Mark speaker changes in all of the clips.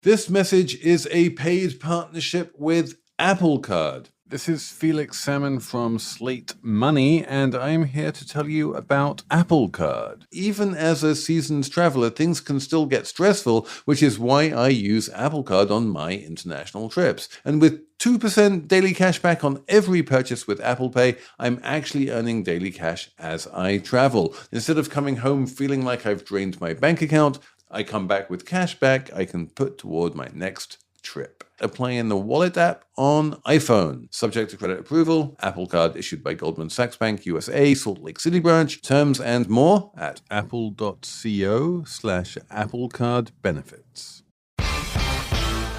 Speaker 1: This message is a paid partnership with Apple Card. This is Felix Salmon from Slate Money, and I'm here to tell you about Apple Card. Even as a seasoned traveler, things can still get stressful, which is why I use Apple Card on my international trips. And with 2% daily cash back on every purchase with Apple Pay, I'm actually earning daily cash as I travel. Instead of coming home feeling like I've drained my bank account, I come back with cash back I can put toward my next trip. Apply in the Wallet app on iPhone. Subject to credit approval. Apple Card issued by Goldman Sachs Bank USA, Salt Lake City branch. Terms and more at apple.co/AppleCardBenefits.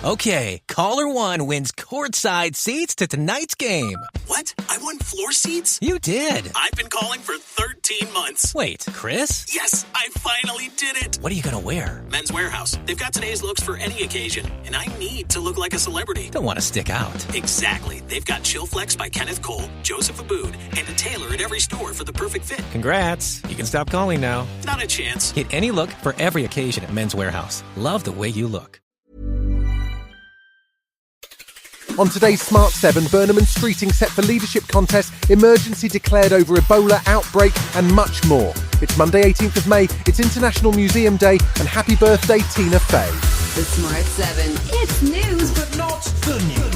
Speaker 2: Okay, caller 1 wins courtside seats to tonight's game.
Speaker 3: What? I won floor seats?
Speaker 2: You did.
Speaker 3: I've been calling for 13 months.
Speaker 2: Wait, Chris?
Speaker 3: Yes, I finally did it.
Speaker 2: What are you gonna wear?
Speaker 3: Men's Warehouse. They've got today's looks for any occasion, and I need to look like a celebrity.
Speaker 2: Don't want to stick out.
Speaker 3: Exactly. They've got Chill Flex by Kenneth Cole, Joseph Abboud, and a tailor at every store for the perfect fit.
Speaker 2: Congrats. You can stop calling now.
Speaker 3: Not a chance.
Speaker 2: Get any look for every occasion at Men's Warehouse. Love the way you look.
Speaker 4: On today's Smart 7, Burnham and Streeting set for leadership contest, emergency declared over Ebola outbreak and much more. It's Monday 18th of May, it's International Museum Day, and happy birthday Tina Fey.
Speaker 5: The Smart 7. It's news, but not the news.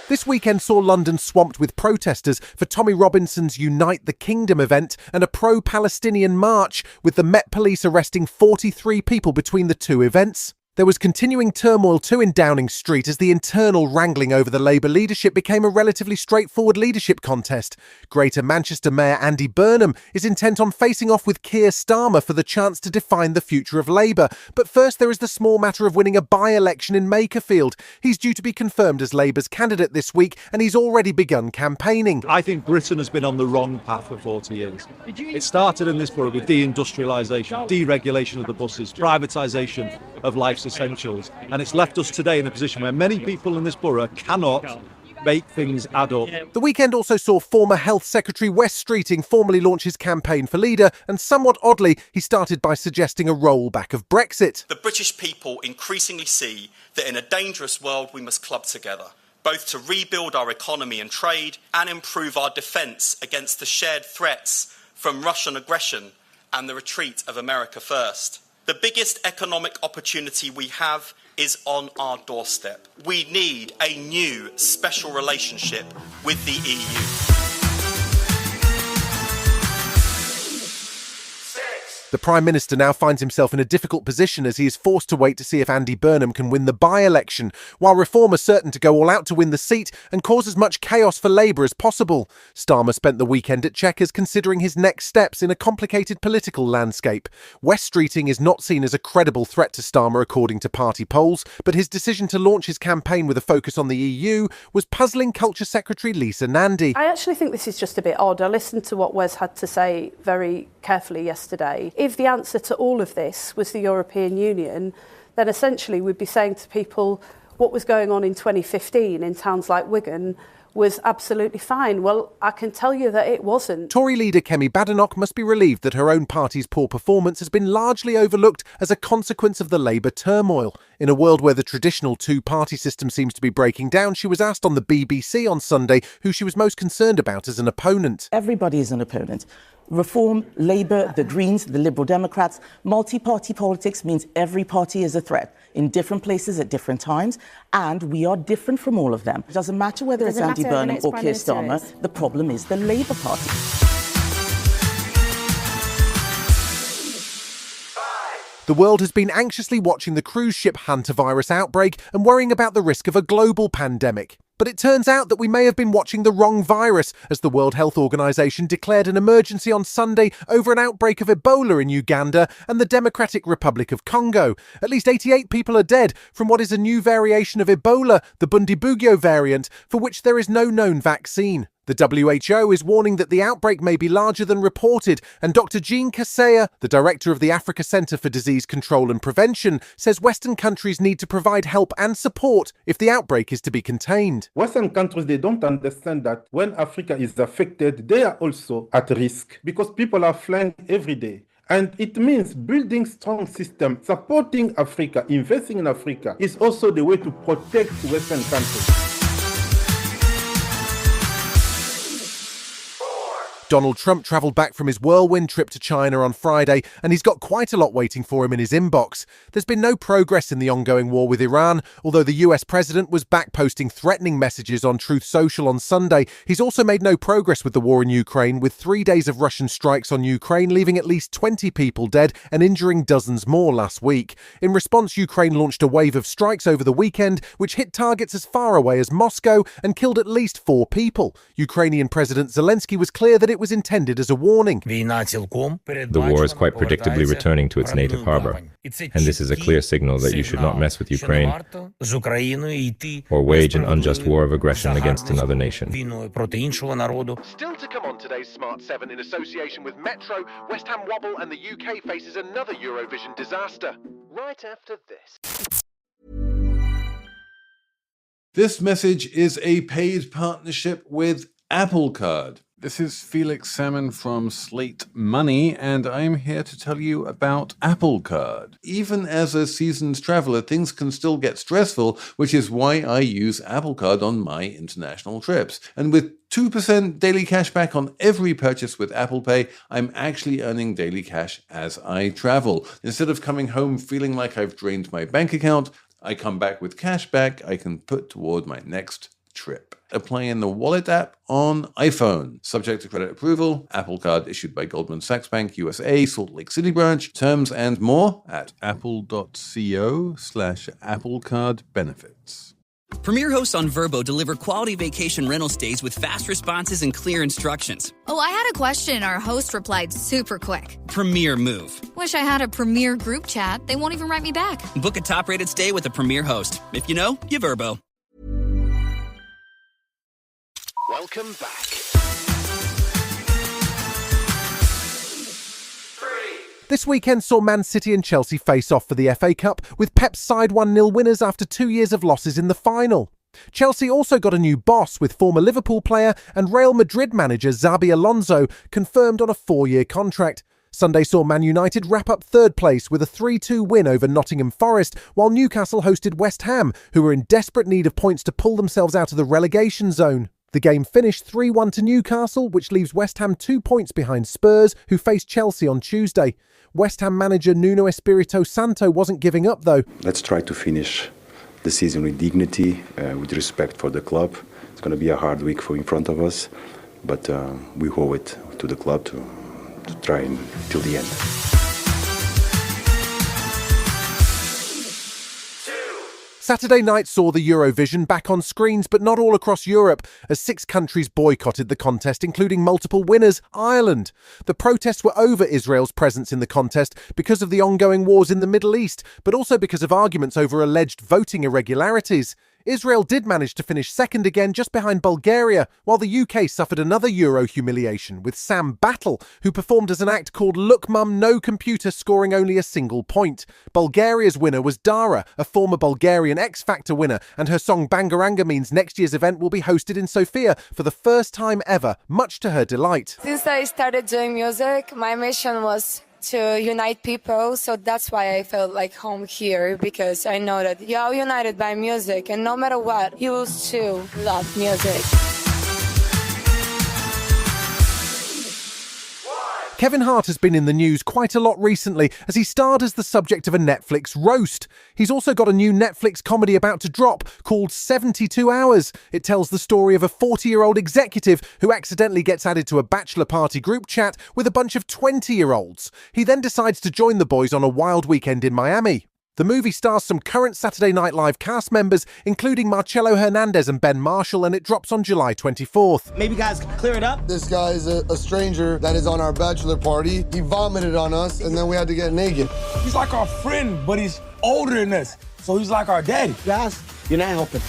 Speaker 4: This weekend saw London swamped with protesters for Tommy Robinson's Unite the Kingdom event and a pro-Palestinian march, with the Met Police arresting 43 people between the two events. There was continuing turmoil too in Downing Street as the internal wrangling over the Labour leadership became a relatively straightforward leadership contest. Greater Manchester Mayor Andy Burnham is intent on facing off with Keir Starmer for the chance to define the future of Labour. But first there is the small matter of winning a by-election in Makerfield. He's due to be confirmed as Labour's candidate this week, and he's already begun campaigning.
Speaker 6: I think Britain has been on the wrong path for 40 years. It started in this borough with deindustrialisation, deregulation of the buses, privatisation of life's essentials, and it's left us today in a position where many people in this borough cannot make things add up.
Speaker 4: The weekend also saw former Health Secretary Wes Streeting formally launch his campaign for leader, and somewhat oddly, he started by suggesting a rollback of Brexit.
Speaker 7: The British people increasingly see that in a dangerous world we must club together, both to rebuild our economy and trade and improve our defence against the shared threats from Russian aggression and the retreat of America first. The biggest economic opportunity we have is on our doorstep. We need a new special relationship with the EU.
Speaker 4: The Prime Minister now finds himself in a difficult position as he is forced to wait to see if Andy Burnham can win the by-election, while Reform are certain to go all out to win the seat and cause as much chaos for Labour as possible. Starmer spent the weekend at Chequers considering his next steps in a complicated political landscape. Wes Streeting is not seen as a credible threat to Starmer according to party polls, but his decision to launch his campaign with a focus on the EU was puzzling Culture Secretary Lisa Nandy.
Speaker 8: I actually think this is just a bit odd. I listened to what Wes had to say very carefully yesterday. If the answer to all of this was the European Union, then essentially we'd be saying to people what was going on in 2015 in towns like Wigan was absolutely fine. Well, I can tell you that it wasn't.
Speaker 4: Tory leader Kemi Badenoch must be relieved that her own party's poor performance has been largely overlooked as a consequence of the Labour turmoil. In a world where the traditional two-party system seems to be breaking down, she was asked on the BBC on Sunday who she was most concerned about as an opponent.
Speaker 9: Everybody is an opponent. Reform, Labour, the Greens, the Liberal Democrats. Multi-party politics means every party is a threat in different places at different times, and we are different from all of them. It doesn't matter whether it's Andy Burnham or Keir Starmer, the problem is the Labour Party.
Speaker 4: The world has been anxiously watching the cruise ship hantavirus outbreak and worrying about the risk of a global pandemic. But it turns out that we may have been watching the wrong virus, as the World Health Organization declared an emergency on Sunday over an outbreak of Ebola in Uganda and the Democratic Republic of Congo. At least 88 people are dead from what is a new variation of Ebola, the Bundibugyo variant, for which there is no known vaccine. The WHO is warning that the outbreak may be larger than reported, and Dr. Jean Kaseya, the director of the Africa Centre for Disease Control and Prevention, says Western countries need to provide help and support if the outbreak is to be contained.
Speaker 10: Western countries, they don't understand that when Africa is affected, they are also at risk because people are flying every day. And it means building strong systems, supporting Africa, investing in Africa is also the way to protect Western countries.
Speaker 4: Donald Trump travelled back from his whirlwind trip to China on Friday, and he's got quite a lot waiting for him in his inbox. There's been no progress in the ongoing war with Iran, although the US president was back posting threatening messages on Truth Social on Sunday. He's also made no progress with the war in Ukraine, with 3 days of Russian strikes on Ukraine leaving at least 20 people dead and injuring dozens more last week. In response, Ukraine launched a wave of strikes over the weekend, which hit targets as far away as Moscow and killed at least 4 people. Ukrainian President Zelensky was clear that it was intended as a warning.
Speaker 11: The war is quite predictably returning to its native harbor, and this is a clear signal that you should not mess with Ukraine or wage an unjust war of aggression against another nation.
Speaker 4: Still to come on today's Smart 7 in association with Metro, West Ham wobble and the UK faces another Eurovision disaster. Right after this.
Speaker 1: This message is a paid partnership with Apple Card. This is Felix Salmon from Slate Money, and I'm here to tell you about Apple Card. Even as a seasoned traveler, things can still get stressful, which is why I use Apple Card on my international trips. And with 2% daily cash back on every purchase with Apple Pay, I'm actually earning daily cash as I travel. Instead of coming home feeling like I've drained my bank account, I come back with cash back I can put toward my next trip. Apply in the Wallet app on iPhone. Subject to credit approval. Apple Card issued by Goldman Sachs Bank USA, Salt Lake City branch. Terms and more at apple.co/AppleCardBenefits.
Speaker 12: Premier hosts on Vrbo deliver quality vacation rental stays with fast responses and clear instructions.
Speaker 13: Oh, I had a question. Our host replied super quick.
Speaker 12: Premier move.
Speaker 13: Wish I had a Premier group chat. They won't even write me back.
Speaker 12: Book a top-rated stay with a Premier host. If you know, you Vrbo.
Speaker 4: Welcome back. This weekend saw Man City and Chelsea face off for the FA Cup, with Pep's side 1-0 winners after 2 years of losses in the final. Chelsea also got a new boss, with former Liverpool player and Real Madrid manager Xabi Alonso confirmed on a 4-year contract. Sunday saw Man United wrap up third place with a 3-2 win over Nottingham Forest, while Newcastle hosted West Ham, who were in desperate need of points to pull themselves out of the relegation zone. The game finished 3-1 to Newcastle, which leaves West Ham 2 points behind Spurs, who face Chelsea on Tuesday. West Ham manager Nuno Espirito Santo wasn't giving up, though.
Speaker 14: Let's try to finish the season with dignity, with respect for the club. It's going to be a hard week in front of us, but we owe it to the club to try until the end.
Speaker 4: Saturday night saw the Eurovision back on screens, but not all across Europe, as 6 countries boycotted the contest, including multiple winners, Ireland. The protests were over Israel's presence in the contest because of the ongoing wars in the Middle East, but also because of arguments over alleged voting irregularities. Israel did manage to finish second again, just behind Bulgaria, while the UK suffered another Euro humiliation with Sam Battle, who performed as an act called Look Mum No Computer, scoring only a single point. Bulgaria's winner was Dara, a former Bulgarian X Factor winner, and her song Bangaranga means next year's event will be hosted in Sofia for the first time ever, much to her delight.
Speaker 15: Since I started doing music, my mission was to unite people, so that's why I felt like home here, because I know that you're united by music, and no matter what, you will still love music.
Speaker 4: Kevin Hart has been in the news quite a lot recently as he starred as the subject of a Netflix roast. He's also got a new Netflix comedy about to drop called 72 Hours. It tells the story of a 40-year-old executive who accidentally gets added to a bachelor party group chat with a bunch of 20-year-olds. He then decides to join the boys on a wild weekend in Miami. The movie stars some current Saturday Night Live cast members, including Marcello Hernandez and Ben Marshall, and it drops on July 24th.
Speaker 16: Maybe guys can clear it up.
Speaker 17: This guy is a stranger that is on our bachelor party. He vomited on us, and then we had to get naked.
Speaker 16: He's like our friend, but he's older than us, so he's like our daddy. Guys, you're not helping.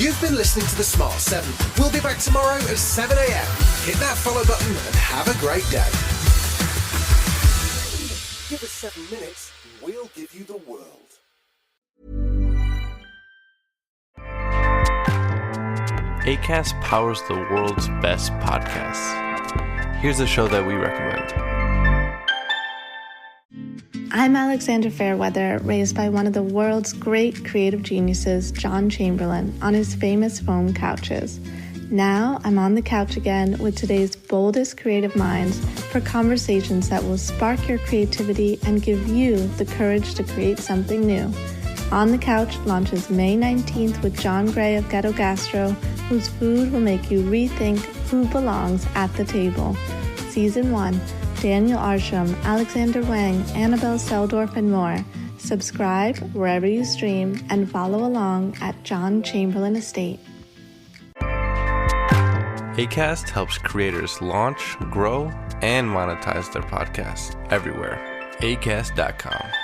Speaker 18: You've been listening to The Smart 7. We'll be back tomorrow at 7 a.m. Hit that follow button and have a great day. Give us 7 minutes, we'll give you the world.
Speaker 19: Acast powers the world's best podcasts. Here's a show that we recommend.
Speaker 20: I'm Alexandra Fairweather, raised by one of the world's great creative geniuses, John Chamberlain, on his famous foam couches. Now I'm on the couch again with today's boldest creative minds for conversations that will spark your creativity and give you the courage to create something new. On the Couch launches May 19th with John Gray of Ghetto Gastro, whose food will make you rethink who belongs at the table. Season 1, Daniel Arsham, Alexander Wang, Annabelle Seldorf, and more. Subscribe wherever you stream and follow along at John Chamberlain Estate.
Speaker 19: Acast helps creators launch, grow, and monetize their podcasts everywhere. Acast.com.